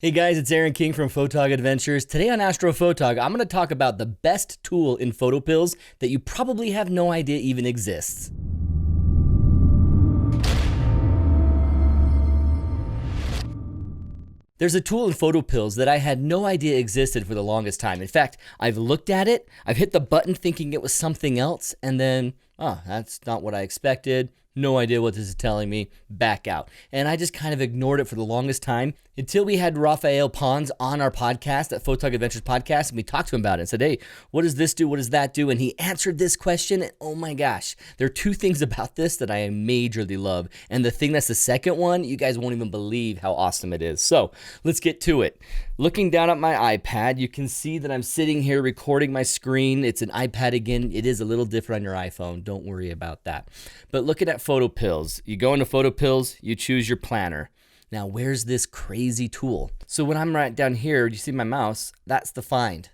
Hey guys, it's Aaron King from Photog Adventures. Today on Astrophotog, I'm going to talk about the best tool in PhotoPills that you probably have no idea even exists. There's a tool in PhotoPills that I had no idea existed for the longest time. In fact, I've looked at it, I've hit the button thinking it was something else, and then, that's not what I expected. No idea what this is telling me, back out. And I just kind of ignored it for the longest time until we had Raphael Pons on our podcast, at Photog Adventures podcast, and we talked to him about it and said, hey, what does this do? What does that do? And he answered this question, and oh my gosh, there are two things about this that I majorly love. And the thing that's the second one, you guys won't even believe how awesome it is. So let's get to it. Looking down at my iPad, you can see that I'm sitting here recording my screen. It's an iPad again. It is a little different on your iPhone. Don't worry about that. But looking at PhotoPills, you go into PhotoPills, you choose your planner. Now, where's this crazy tool? So when I'm right down here, you see my mouse? That's the find.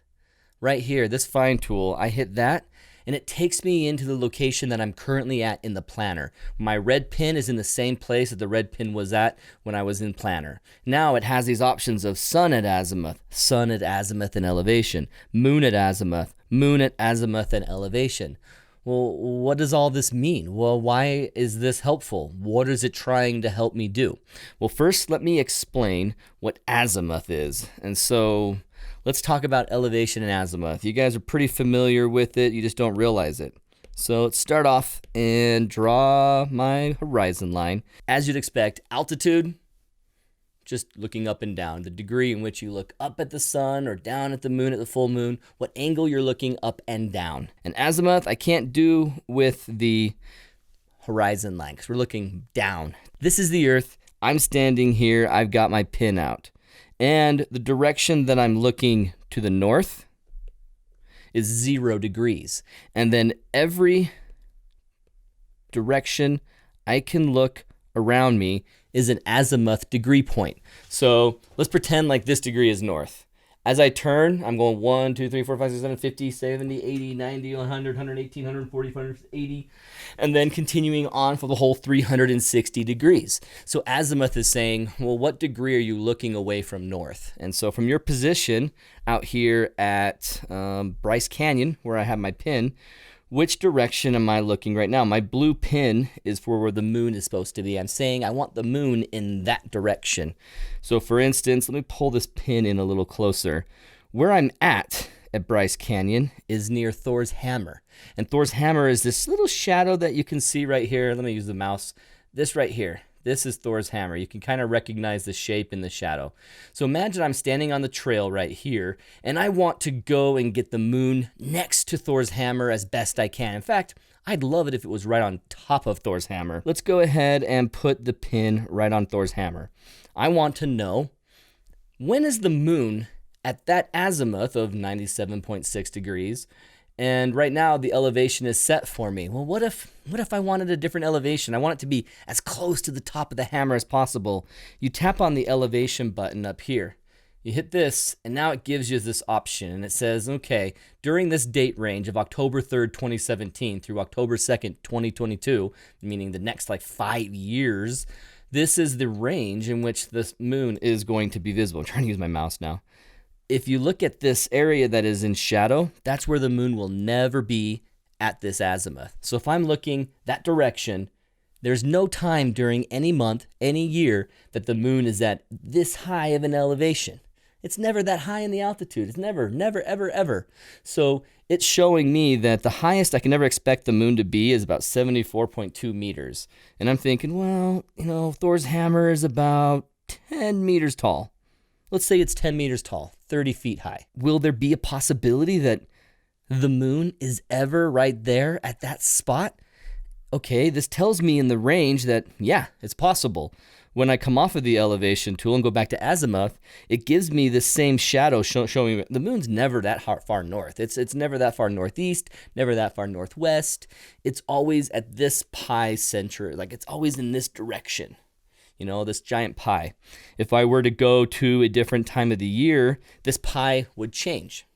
Right here, this find tool, I hit that, and it takes me into the location that I'm currently at in the planner. My red pin is in the same place that the red pin was at when I was in planner. Now it has these options of sun at azimuth and elevation, moon at azimuth and elevation. Well, what does all this mean? Well, why is this helpful? What is it trying to help me do? Well, first, let me explain what azimuth is. And so let's talk about elevation and azimuth. You guys are pretty familiar with it. You just don't realize it. So let's start off and draw my horizon line. As you'd expect, altitude, just looking up and down, the degree in which you look up at the sun or down at the moon at the full moon, what angle you're looking up and down. And azimuth, I can't do with the horizon line because we're looking down. This is the Earth. I'm standing here. I've got my pin out. And the direction that I'm looking to the north is 0 degrees. And then every direction I can look around me is an azimuth degree point. So let's pretend like this degree is north. As I turn, I'm going 1, 2, 3, 4, 5, 6, 7, 50, 70, 80, 90, 100, 118, 140, 180, and then continuing on for the whole 360 degrees. So azimuth is saying, well, what degree are you looking away from north? And so from your position out here at Bryce Canyon, where I have my pin, which direction am I looking right now? My blue pin is for where the moon is supposed to be. I'm saying I want the moon in that direction. So for instance, let me pull this pin in a little closer. Where I'm at Bryce Canyon is near Thor's hammer. And Thor's hammer is this little shadow that you can see right here. Let me use the mouse. This right here. This is Thor's hammer. You can kind of recognize the shape in the shadow. So imagine I'm standing on the trail right here, and I want to go and get the moon next to Thor's hammer as best I can. In fact, I'd love it if it was right on top of Thor's hammer. Let's go ahead and put the pin right on Thor's hammer. I want to know, when is the moon at that azimuth of 97.6 degrees? And right now the elevation is set for me. Well, what if I wanted a different elevation? I want it to be as close to the top of the hammer as possible. You tap on the elevation button up here. You hit this, and now it gives you this option, and it says, okay, during this date range of October 3rd, 2017 through October 2nd, 2022, meaning the next 5 years, this is the range in which this moon is going to be visible. I'm trying to use my mouse now. If you look at this area that is in shadow, that's where the moon will never be at this azimuth. So if I'm looking that direction, there's no time during any month, any year, that the moon is at this high of an elevation. It's never that high in the altitude. It's never, ever, ever. So it's showing me that the highest I can ever expect the moon to be is about 74.2 meters. And I'm thinking, well, Thor's hammer is about 10 meters tall. Let's say it's 10 meters tall, 30 feet high. Will there be a possibility that the moon is ever right there at that spot? Okay, this tells me in the range that, yeah, it's possible. When I come off of the elevation tool and go back to azimuth, it gives me the same shadow showing me the moon's never that far north. It's never that far northeast, never that far northwest. It's always at this pi center, it's always in this direction. This giant pi. If I were to go to a different time of the year, this pi would change.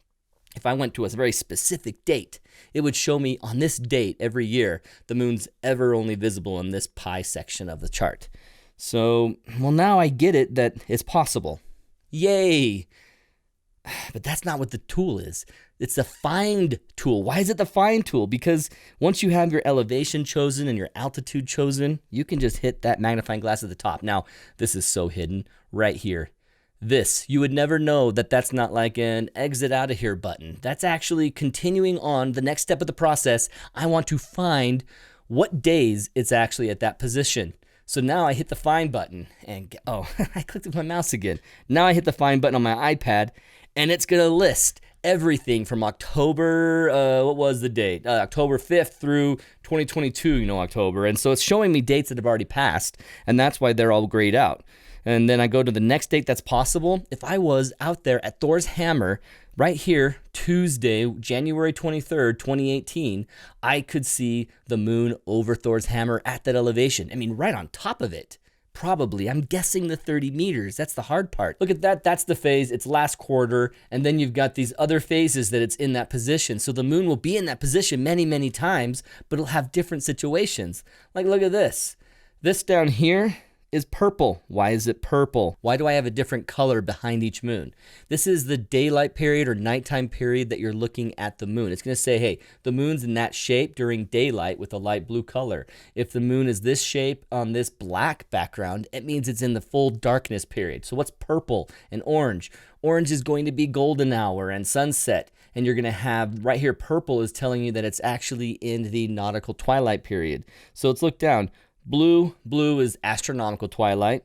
If I went to a very specific date, it would show me on this date every year, the moon's ever only visible in this pi section of the chart. So, well, now I get it that it's possible. Yay. But that's not what the tool is. It's the find tool. Why is it the find tool? Because once you have your elevation chosen and your altitude chosen, you can just hit that magnifying glass at the top. Now, this is so hidden right here. This, you would never know that that's not like an exit out of here button. That's actually continuing on the next step of the process. I want to find what days it's actually at that position. So now I hit the find button and, oh, I clicked with my mouse again. Now I hit the find button on my iPad and it's gonna list everything from October, what was the date? October 5th through 2022, October. And so it's showing me dates that have already passed, and that's why they're all grayed out. And then I go to the next date that's possible. If I was out there at Thor's Hammer right here, Tuesday, January 23rd, 2018, I could see the moon over Thor's Hammer at that elevation. I mean, right on top of it. Probably, I'm guessing the 30 meters. That's the hard part. Look at that, that's the phase, it's last quarter, and then you've got these other phases that it's in that position. So the moon will be in that position many, many times, but it'll have different situations. Like, look at this. This down here is purple. Why is it purple? Why do I have a different color behind each moon? This is the daylight period or nighttime period that you're looking at the moon. It's gonna say, hey, the moon's in that shape during daylight with a light blue color. If the moon is this shape on this black background, it means it's in the full darkness period. So what's purple and orange? Orange is going to be golden hour and sunset. And you're gonna have, right here, purple is telling you that it's actually in the nautical twilight period. So let's look down. Blue is astronomical twilight.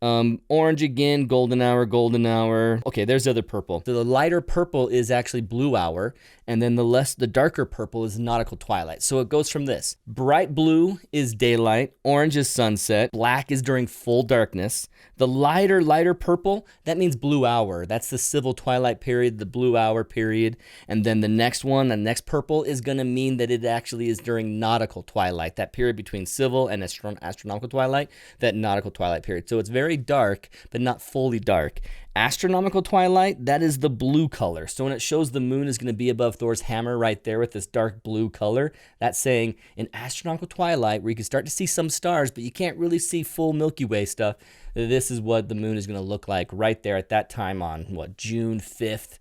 Orange again, golden hour. Okay, there's the other purple. So the lighter purple is actually blue hour, and then the darker purple is nautical twilight. So it goes from this. Bright blue is daylight, orange is sunset, black is during full darkness. The lighter purple, that means blue hour. That's the civil twilight period, the blue hour period. And then the next one, the next purple is gonna mean that it actually is during nautical twilight, that period between civil and astronomical twilight, that nautical twilight period. So it's very dark, but not fully dark. Astronomical twilight, that is the blue color. So when it shows the moon is going to be above Thor's Hammer right there with this dark blue color, that's saying in astronomical twilight, where you can start to see some stars, but you can't really see full Milky Way stuff, this is what the moon is going to look like right there at that time on, June 5th,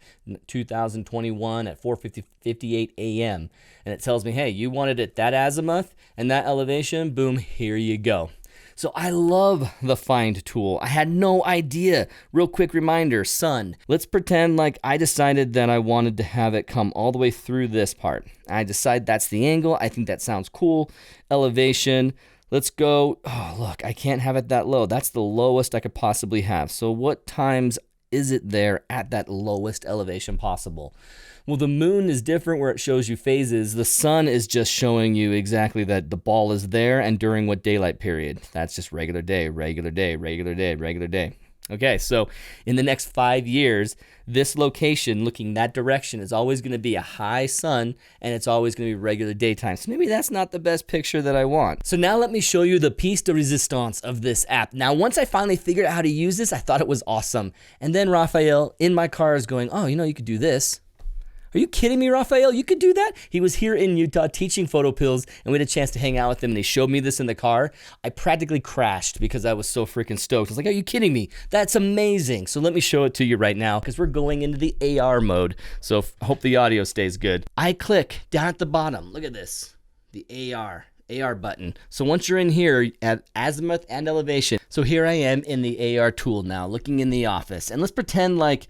2021 at 4:58 a.m. And it tells me, hey, you wanted it that azimuth and that elevation, boom, here you go. So I love the find tool. I had no idea. Real quick reminder, sun. Let's pretend like I decided that I wanted to have it come all the way through this part. I decide that's the angle. I think that sounds cool. Elevation. Let's go. Oh, look, I can't have it that low. That's the lowest I could possibly have. So what times is it there at that lowest elevation possible? Well, the moon is different where it shows you phases. The sun is just showing you exactly that the ball is there and during what daylight period. That's just regular day. Okay, so in the next 5 years, this location looking that direction is always going to be a high sun and it's always going to be regular daytime. So maybe that's not the best picture that I want. So now let me show you the piece de resistance of this app. Now, once I finally figured out how to use this, I thought it was awesome. And then Raphael in my car is going, oh, you could do this. Are you kidding me, Raphael? You could do that? He was here in Utah teaching PhotoPills, and we had a chance to hang out with him, and he showed me this in the car. I practically crashed because I was so freaking stoked. I was like, are you kidding me? That's amazing. So let me show it to you right now because we're going into the AR mode. So hope the audio stays good. I click down at the bottom. Look at this, the AR button. So once you're in here at azimuth and elevation, so here I am in the AR tool now, looking in the office. And let's pretend like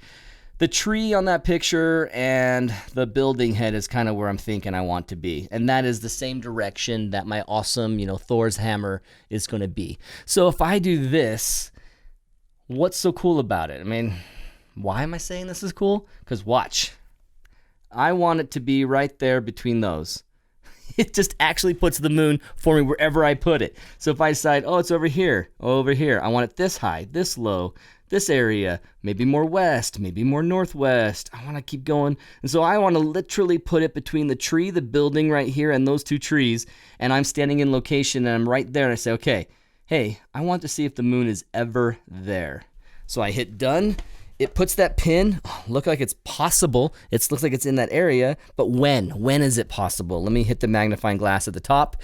the tree on that picture and the building head is kind of where I'm thinking I want to be. And that is the same direction that my awesome, Thor's hammer is going to be. So if I do this, what's so cool about it? I mean, why am I saying this is cool? Because watch. I want it to be right there between those. It just actually puts the moon for me wherever I put it. So if I decide, oh, it's over here, I want it this high, this low, this area, maybe more west, maybe more northwest. I want to keep going. And so I want to literally put it between the tree, the building right here, and those two trees. And I'm standing in location and I'm right there and I say, okay, hey, I want to see if the moon is ever there. So I hit done. It puts that pin, look like it's possible. It looks like it's in that area, but when? When is it possible? Let me hit the magnifying glass at the top.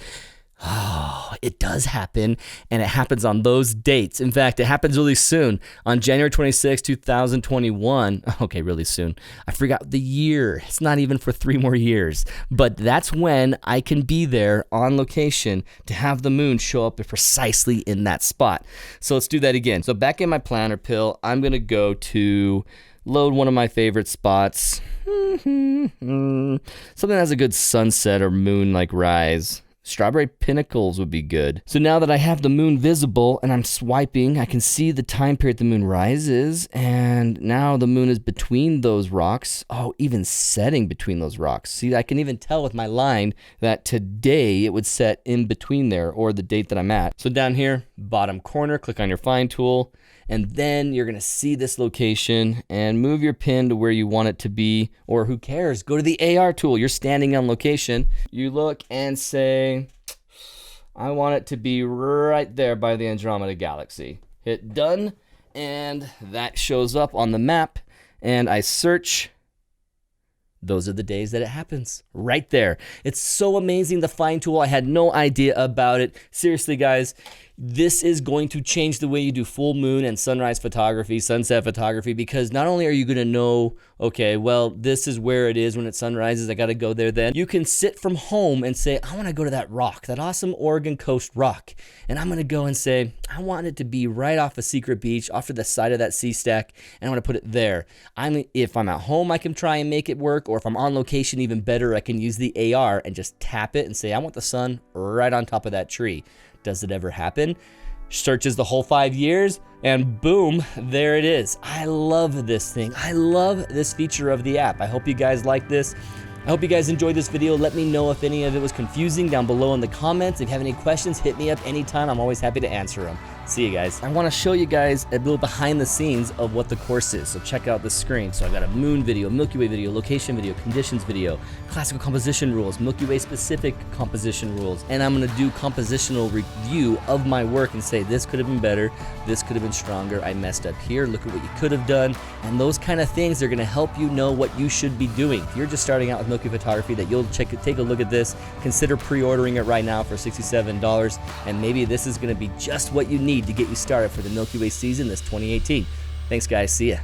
Oh, it does happen, and it happens on those dates. In fact, it happens really soon, on January 26, 2021. Okay, really soon. I forgot the year. It's not even for 3 more years. But that's when I can be there on location to have the moon show up precisely in that spot. So let's do that again. So back in my planner pill, I'm going to go to load one of my favorite spots. Something that has a good sunset or moon-like rise. Strawberry Pinnacles would be good. So now that I have the moon visible and I'm swiping, I can see the time period the moon rises, and now the moon is between those rocks. Oh, even setting between those rocks. See, I can even tell with my line that today it would set in between there, or the date that I'm at. So down here, bottom corner, click on your find tool, and then you're gonna see this location and move your pin to where you want it to be, or who cares, go to the AR tool. You're standing on location. You look and say, I want it to be right there by the Andromeda Galaxy. Hit done, and that shows up on the map, and I search. Those are the days that it happens, right there. It's so amazing, the find tool. I had no idea about it. Seriously, guys, this is going to change the way you do full moon and sunrise photography, sunset photography, because not only are you going to know, okay, well, this is where it is when it sunrises, I got to go there then. You can sit from home and say, I want to go to that rock, that awesome Oregon coast rock. And I'm going to go and say, I want it to be right off a secret beach, off to the side of that sea stack, and I'm going to put it there. If I'm at home, I can try and make it work, or if I'm on location, even better, I can use the AR and just tap it and say, I want the sun right on top of that tree. Does it ever happen? Searches the whole 5 years, and boom, there it is. I love this thing. I love this feature of the app. I hope you guys like this. I hope you guys enjoyed this video. Let me know if any of it was confusing down below in the comments. If you have any questions, hit me up anytime. I'm always happy to answer them. See you guys. I want to show you guys a little behind the scenes of what the course is. So check out the screen. So I got a moon video, Milky Way video, location video, conditions video, classical composition rules, Milky Way specific composition rules. And I'm going to do compositional review of my work and say, this could have been better. This could have been stronger. I messed up here. Look at what you could have done. And those kind of things are going to help you know what you should be doing. If you're just starting out with Milky Photography, that you'll take a look at this, consider pre-ordering it right now for $67. And maybe this is going to be just what you need to get you started for the Milky Way season this 2018. Thanks, guys. See ya.